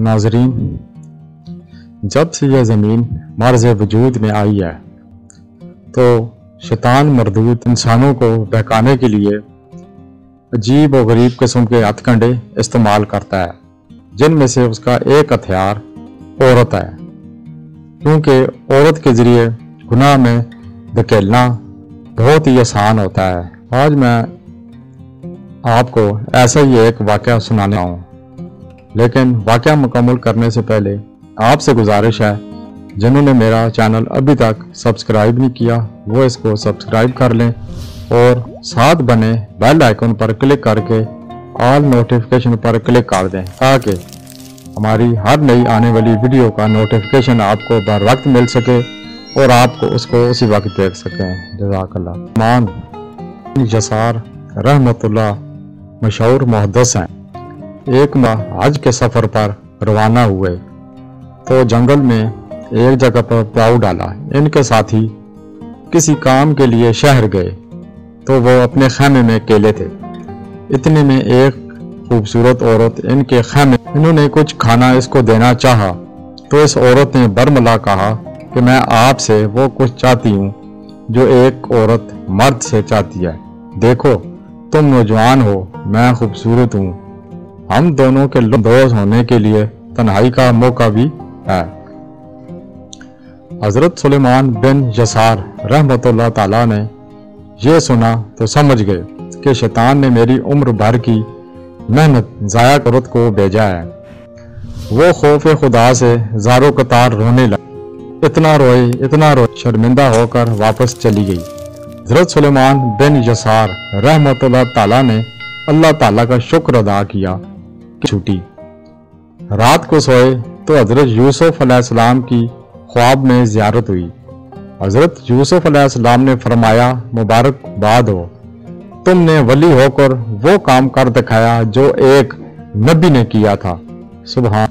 नाज़रीन, जब से यह ज़मीन मर्ज़ वजूद में आई है तो शैतान मरदूद इंसानों को बहकाने के लिए अजीब और गरीब किस्म के हथकंडे इस्तेमाल करता है, जिनमें से उसका एक हथियार औरत है, क्योंकि औरत के ज़रिए गुनाह में धकेलना बहुत ही आसान होता है। आज मैं आपको ऐसा ही एक वाक़या सुनाने आया हूँ, लेकिन वाक़या मुकम्मल करने से पहले आपसे गुजारिश है, जिन्होंने मेरा चैनल अभी तक सब्सक्राइब नहीं किया वो इसको सब्सक्राइब कर लें और साथ बने बेल आइकन पर क्लिक करके ऑल नोटिफिकेशन पर क्लिक कर दें, ताकि हमारी हर नई आने वाली वीडियो का नोटिफिकेशन आपको बर वक्त मिल सके और आपको उसको उसी वक्त देख सकें। जज़ाकल्लाह। मान यसार रहमतुल्लाह मशहूर मुहद्दिस हैं। एक माह हज के सफ़र पर रवाना हुए तो जंगल में एक जगह पर पाँव डाला। इनके साथी किसी काम के लिए शहर गए तो वो अपने खैमे में अकेले थे। इतने में एक खूबसूरत औरत इनके खैमे, इन्होंने कुछ खाना इसको देना चाहा तो इस औरत ने बरमला कहा कि मैं आपसे वो कुछ चाहती हूँ जो एक औरत मर्द से चाहती है। देखो, तुम नौजवान हो, मैं खूबसूरत हूँ, हम दोनों के दोस्त होने के लिए तन्हाई का मौका भी है। हजरत सुलेमान बिन यसार रहमतुल्लाह ताला ने यह सुना तो समझ गए कि शैतान ने मेरी उम्र भर की मेहनत ज़ाया करत को भेजा है। वो खौफ खुदा से ज़ारो कतार रोने लगे। इतना रोए शर्मिंदा होकर वापस चली गई। हजरत सुलेमान बिन यसार रहमतुल्लाह ताला ने अल्लाह ताला का शुक्र अदा किया कि छूटी। रात को सोए तो हजरत यूसुफ अलैहिस्सलाम की ख्वाब में ज़ियारत हुई। हजरत यूसुफ अलैहिस्सलाम ने फरमाया, मुबारकबाद हो, तुमने वली होकर वो काम कर दिखाया जो एक नबी ने किया था। सुभान।